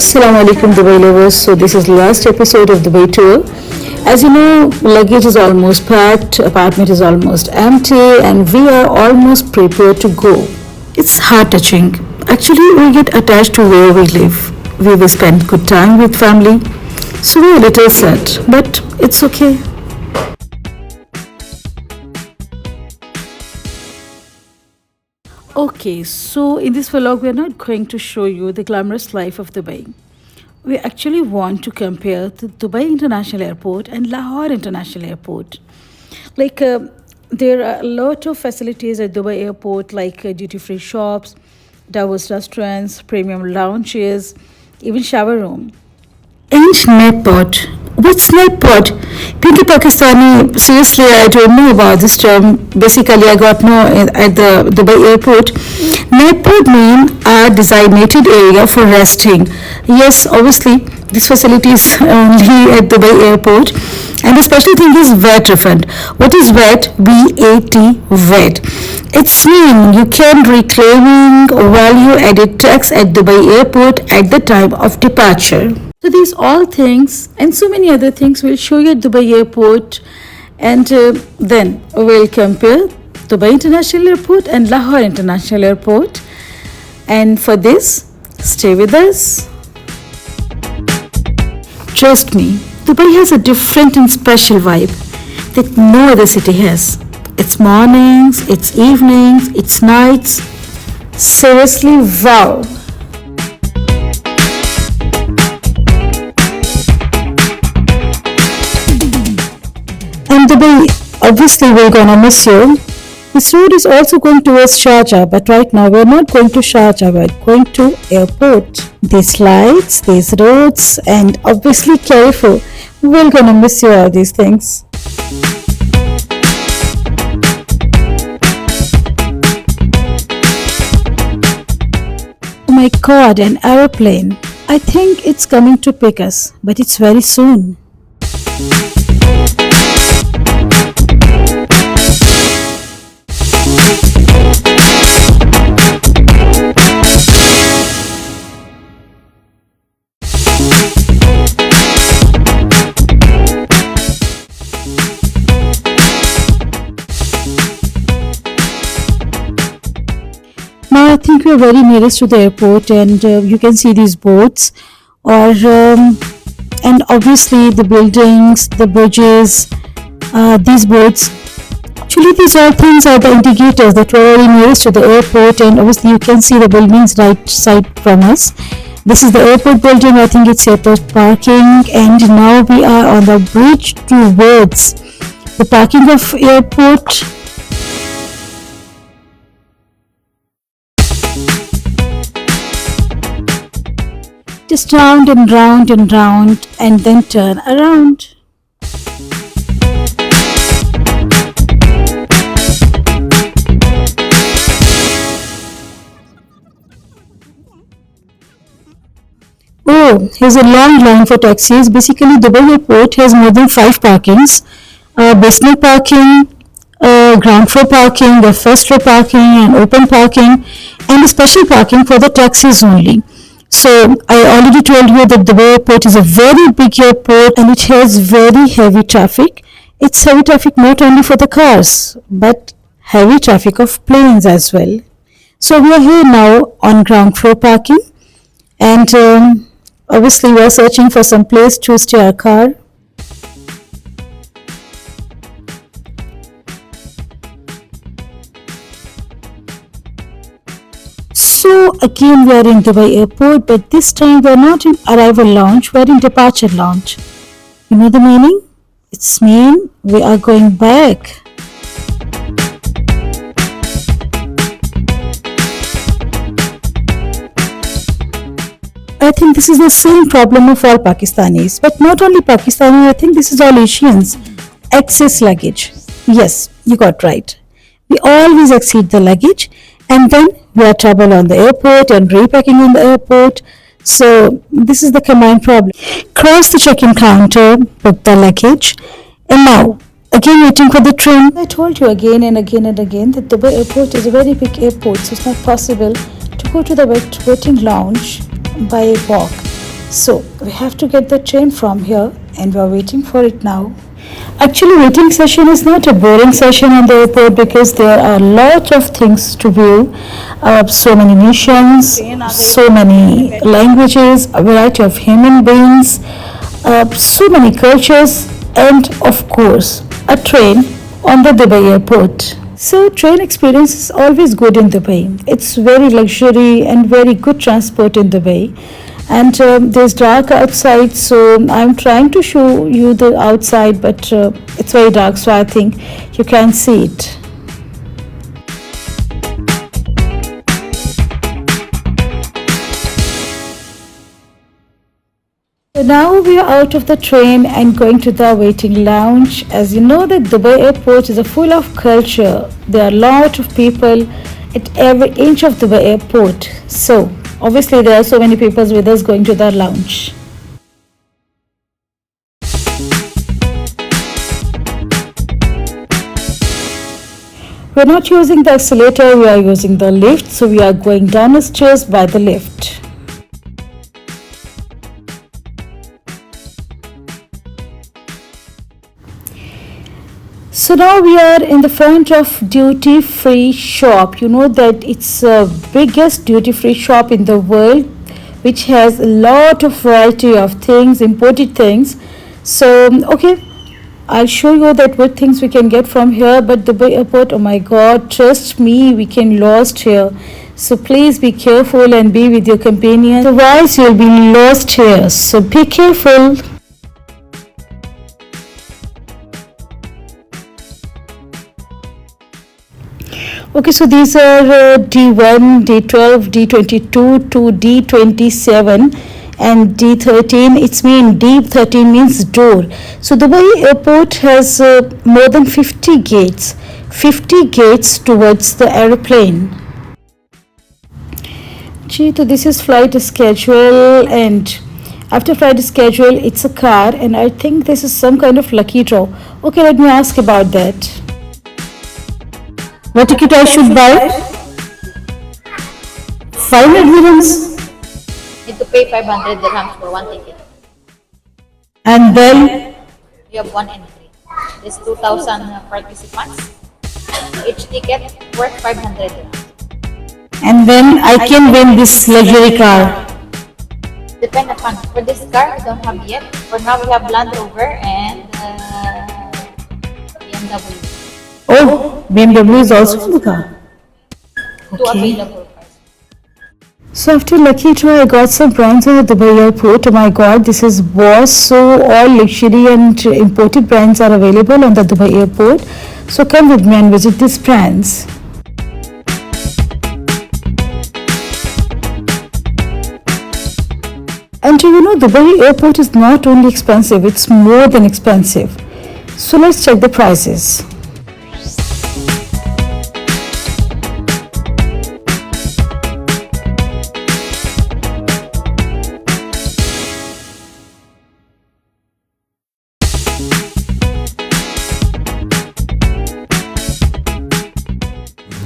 Assalamu alaikum Dubai lovers. So this is the last episode of Dubai tour. As you know, luggage is almost packed, apartment is almost empty, and we are almost prepared to go. It's heart touching. Actually, we get attached to where we live. We will spend good time with family. So we're a little sad, but it's okay. Okay, so in this vlog, we are not going to show you the glamorous life of Dubai. We actually want to compare the Dubai International Airport and Lahore International Airport. Like, there are a lot of facilities at Dubai Airport, like duty-free shops, diverse restaurants, premium lounges, even shower room. And Nepot. What's Nepot? Pinky Pakistani, seriously, I don't know about this term. Basically, I got no at the Dubai airport. Nepot mean a designated area for resting. Yes, obviously, this facility is only at Dubai airport. And the special thing is VAT refund. What is VAT? VAT, VAT. It's mean you can reclaiming value-added tax at Dubai airport at the time of departure. So these all things and so many other things we'll show you at Dubai airport, and then we'll compare Dubai International Airport and Lahore International Airport. And for this, stay with us. Trust me, Dubai has a different and special vibe that no other city has. It's mornings, it's evenings, it's nights. Seriously, wow. And Dubai, obviously we're gonna miss you. This road is also going towards Sharjah, but right now we're not going to Sharjah, we're going to airport. These lights, these roads, and obviously careful. We're gonna miss you all these things. Oh my god, an aeroplane. I think it's coming to pick us, but it's very soon. Now I think we are very nearest to the airport, and you can see these boats, or and obviously the buildings, the bridges, these boats. Actually, these all things are the indicators that we are very nearest to the airport, and obviously you can see the buildings right side from us. This is the airport building. I think it's airport parking, and now we are on the bridge towards the parking of airport. Just round and round and round, and then turn around. Oh, here's a long line for taxis. Basically, Dubai Airport has more than 5 parkings. Basement parking, ground floor parking, the first floor parking, and open parking, and a special parking for the taxis only. So I already told you that Dubai airport is a very big airport, and it has very heavy traffic. It's heavy traffic not only for the cars, but heavy traffic of planes as well. So we are here now on ground floor parking, and obviously we are searching for some place to stay our car. So again we are in Dubai airport, but this time we are not in arrival lounge, we are in departure lounge. You know the meaning? It's mean we are going back. I think this is the same problem of all Pakistanis, but not only Pakistani, I think this is all Asians. Excess luggage. Yes, you got right. We always exceed the luggage, and then we are trouble on the airport and repacking on the airport. So this is the combined problem. Cross the check-in counter, put the luggage, and now again waiting for the train. I told you again and again and again that Dubai airport is a very big airport, so it's not possible to go to the waiting lounge by walk. So we have to get the train from here and we are waiting for it now. Actually, waiting session is not a boring session on the airport because there are a lot of things to view. So many nations, so many languages, a variety of human beings, so many cultures, and of course, a train on the Dubai airport. So train experience is always good in Dubai. It's very luxury and very good transport in Dubai. And there's dark outside, so I'm trying to show you the outside, but it's very dark, so I think you can't see it. So now we are out of the train and going to the waiting lounge. As you know that Dubai airport is a full of culture. There are a lot of people at every inch of Dubai airport. So obviously there are so many people with us going to the lounge. We're not using the escalator, we are using the lift. So we are going down the stairs by the lift. So now we are in the front of duty free shop. You know that it's the biggest duty free shop in the world, which has a lot of variety of things, imported things. So okay, I'll show you that what things we can get from here. But Dubai airport, oh my god, trust me, we can lost here. So please be careful and be with your companion, otherwise you'll be lost here. So be careful. Okay, so these are D1, D12, D22 to D27 and D13. It's mean D13 means door. So Dubai airport has more than 50 gates. 50 gates towards the aeroplane. Gee, so this is flight schedule, and after flight schedule it's a car, and I think this is some kind of lucky draw. Okay, let me ask about that. What ticket I should buy? 500 dirhams. Need to pay 500 dirhams for one ticket. And then You have one entry. There's 2,000 participants. Each ticket worth 500 dirhams. and then I can win this luxury car. Depend upon. For this car, we don't have yet. For now, we have Land Rover and BMW. Oh, BMW is also in the car. Two available cars. So after lucky draw, I got some brands at the Dubai airport. Oh my god, this is Boss. So all luxury and imported brands are available on the Dubai airport. So come with me and visit these brands. And you know, Dubai airport is not only expensive, it's more than expensive. So let's check the prices.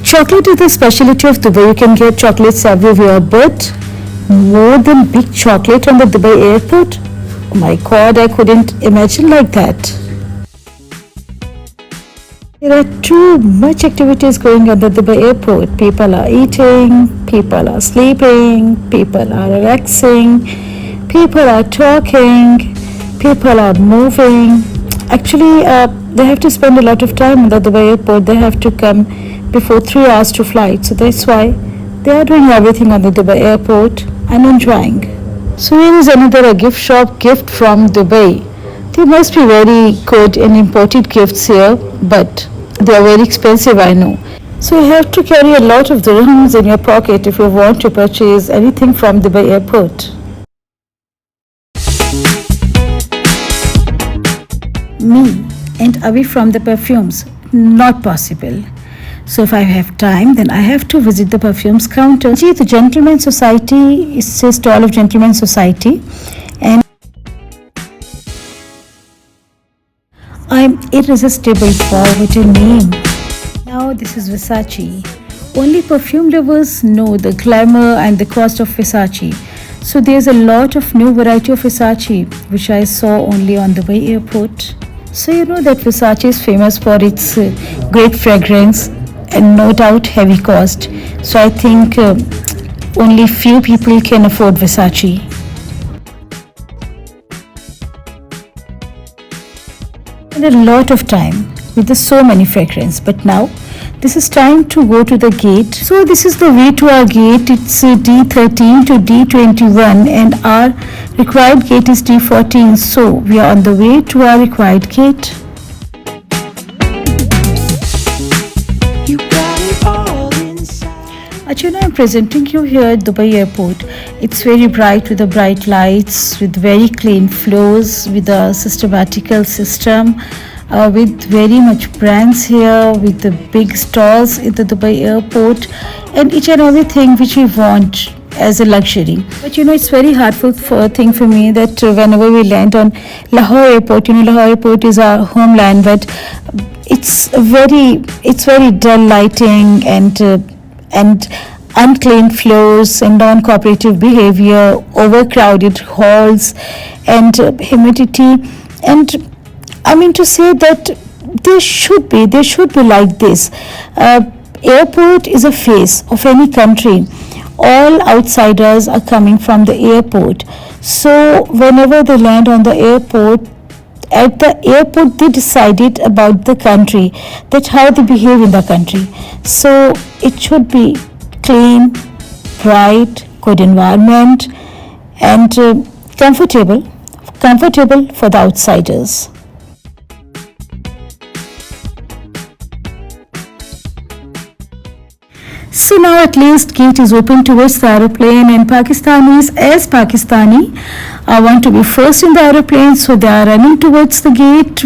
Chocolate is the specialty of Dubai. You can get chocolates everywhere, but more than big chocolate on the Dubai airport? Oh my god, I couldn't imagine like that. There are too much activities going on the Dubai airport. People are eating, people are sleeping, people are relaxing, people are talking, people are moving. Actually, they have to spend a lot of time in the Dubai airport. They have to come before 3 hours to flight. So that's why they are doing everything on the Dubai airport and enjoying. So here is another gift shop, gift from Dubai. They must be very good and imported gifts here, but they are very expensive, I know. So you have to carry a lot of dirhams in your pocket if you want to purchase anything from Dubai airport. Me and away from the perfumes, not possible. So if I have time, then I have to visit the perfumes counter. See, the Gentleman Society is a stall of Gentleman Society, and I'm irresistible for what a name. Now this is Versace. Only perfume lovers know the glamour and the cost of Versace. So there's a lot of new variety of Versace which I saw only on Dubai airport. So you know that Versace is famous for its great fragrance and no doubt heavy cost. So I think only few people can afford Versace. And a lot of time with the so many fragrance, but now this is time to go to the gate. So this is the way to our gate. It's D13 to D21 and our required gate is D14. So we are on the way to our required gate. Actually, I'm presenting you here at Dubai airport. It's very bright with the bright lights, with very clean floors, with a systematical system, with very much brands here, with the big stalls in the Dubai airport, and each and everything which we want as a luxury. But you know, it's very hurtful for a thing for me that whenever we land on Lahore airport, you know, Lahore airport is our homeland, but it's very dull lighting and unclean floors and non-cooperative behavior, overcrowded halls, and humidity. And I mean to say that they should be like this. Airport is a face of any country. All outsiders are coming from the airport. So whenever they land on the airport, at the airport they decided about the country, that how they behave in the country. So it should be clean, bright, good environment, and comfortable for the outsiders. So now at least gate is open towards the aeroplane, and Pakistanis as Pakistani want to be first in the aeroplane, so they are running towards the gate.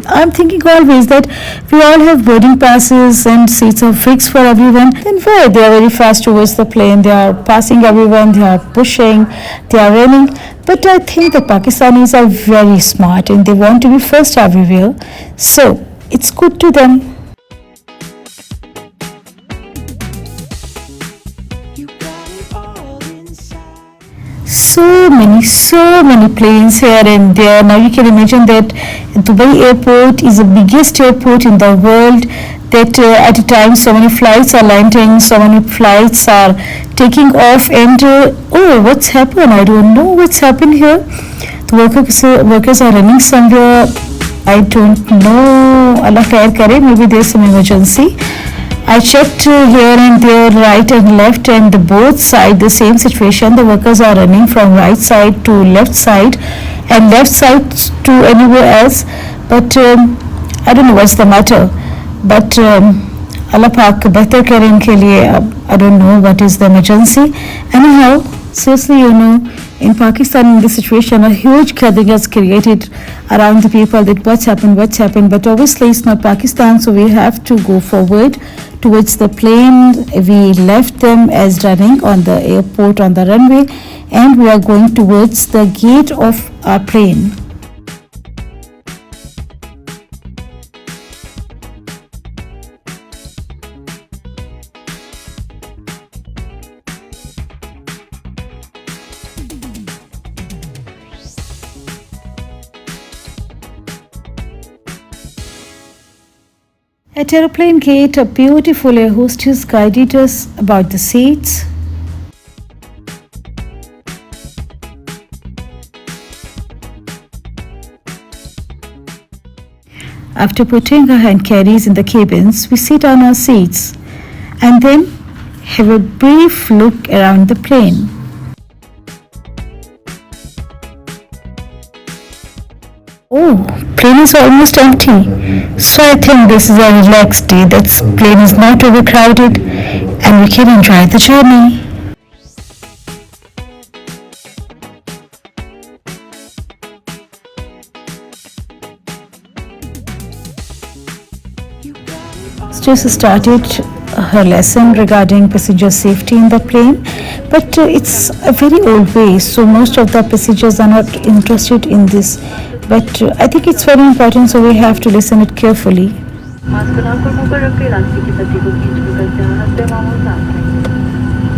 I'm thinking always that we all have boarding passes and seats are fixed for everyone. Then why they are very fast towards the plane? They are passing everyone, they are pushing, they are running. But I think the Pakistanis are very smart and they want to be first everywhere. So it's good to them. So many planes here and there. Now you can imagine that Dubai airport is the biggest airport in the world, that at a time so many flights are landing, so many flights are taking off, and oh, what's happened? I don't know what's happened here. The workers are running somewhere. I don't know. Allah khair kare, maybe there's some emergency. I checked here and there, right and left, and the both side the same situation. The workers are running from right side to left side and left side to anywhere else. But I don't know what's the matter. But Allah Pak behtar kare inke liye. I don't know what is the emergency. Anyhow, seriously, you know, in Pakistan, in this situation, a huge gathering has created around the people that what's happened. But obviously, it's not Pakistan, so we have to go forward towards the plane. We left them as running on the airport on the runway, and we are going towards the gate of our plane. At aeroplane gate, a beautiful air hostess guided us about the seats. After putting our hand carries in the cabins, we sit on our seats and then have a brief look around the plane. Oh, plane is almost empty. So I think this is a relaxed day. That plane is not overcrowded and we can enjoy the journey. Just started her lesson regarding passenger safety in the plane, but it's a very old way, so most of the passengers are not interested in this. But I think it's very important, so we have to listen it carefully.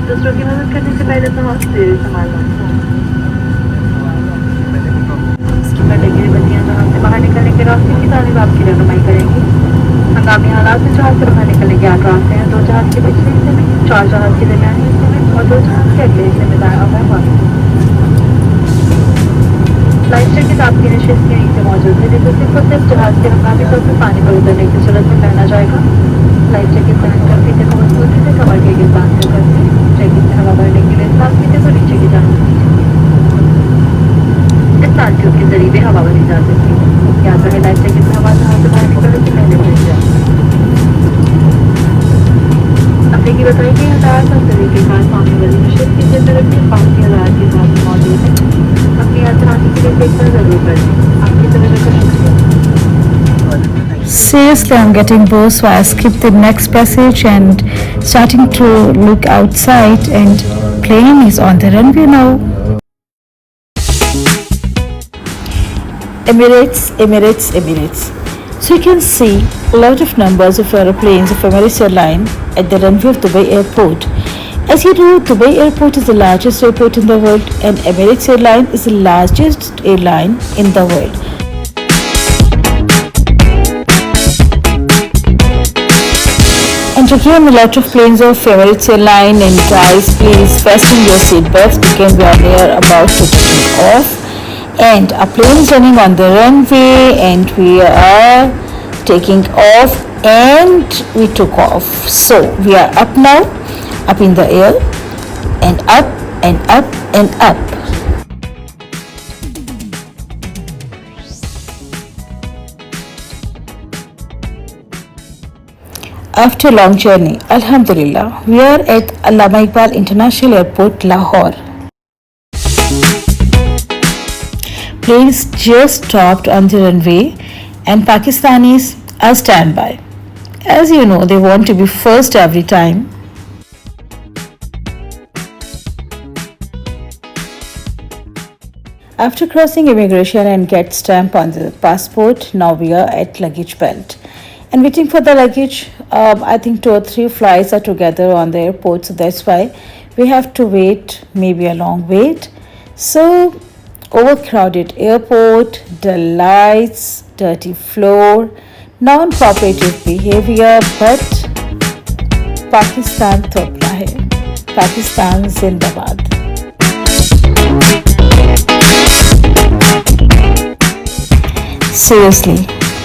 दूसरों की मदद करने से पहले तो हम खुद संभालना है। इसकी कैटेगरी बत्तियां जहाज से बाहर निकलने के रास्ते की तालीम आपकी रहनुमाई करेंगी। हंगामी हालात में जहाज से बाहर निकलने के 8 रास्ते हैं। 2 जहाज के पिछले हिस्से में, 4 जहाज के दरमियानी हिस्से में और 2 जहाज के अगले हिस्से में दाएं और बाएं पास। लाइफ जैकेट आपकी नशिस्त के नीचे मौजूद है, जिसे सिर्फ जहाज के हंगामी तौर पर पानी पर उतरने की सूरत में पहना जाएगा। लाइफ जैकेट पहनकर फीते को मजबूती से कमर के गिर बांध कर जैकेट से हवा भरने के लिए साफ फीते को नीचे की जान दीजिए। इस साल ट्यूब के जरिए भी हवा भरी जा सकती है। याद रहे लाइफ जैकेट में हवा जहां से बाहर निकलने से पहले भरी जाए। अपने की बताई गई हदायत और तरीकेकार सामने वाली निश्चित की जरूरत के 5 हदायत के साथ मौजूद है। अपनी यात्रा के लिए देखकर जरूर करें। आपकी तरह का शुक्रिया। Seriously, I'm getting bored, so I skipped the next passage and starting to look outside, and plane is on the runway now. Emirates, Emirates, Emirates. So you can see a lot of numbers of aeroplanes of Emirates Airline at the runway of Dubai Airport. As you know, Dubai Airport is the largest airport in the world, and Emirates Airline is the largest airline in the world. And again, a lot of planes of Emirates Airline, and guys, please fasten your seatbelts because we are near about to take off. And our plane is running on the runway, and we are taking off, and we took off. So we are up now, up in the air, and up and up and up. After a long journey, Alhamdulillah, we are at Allama Iqbal International Airport, Lahore. Planes just stopped on the runway, and Pakistanis are standby. As you know, they want to be first every time. After crossing immigration and get stamp on the passport, now we are at luggage belt and waiting for the luggage. I think 2 or 3 flights are together on the airport, so that's why we have to wait, maybe a long wait. So overcrowded airport, dull lights, dirty floor, non-cooperative behavior, but Pakistan to apna hai. Pakistan Zindabad. Seriously,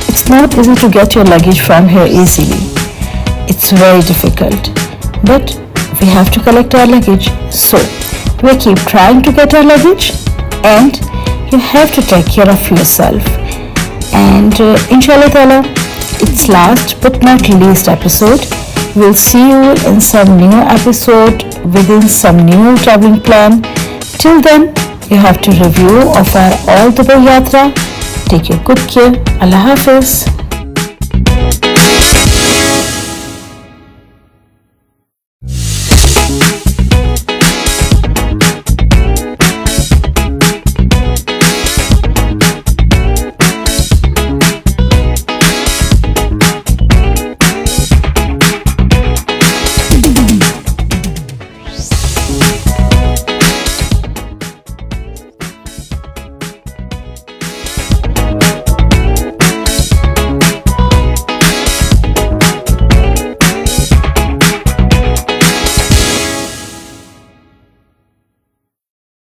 it's not easy to get your luggage from here easily. It's very difficult. But we have to collect our luggage. So we keep trying to get our luggage, and you have to take care of yourself. And inshallah ta'ala, it's last but not least episode. We'll see you in some new episode within some new traveling plan. Till then, you have to review of our all Dubai Yatra. Take your good care. Allah Hafiz.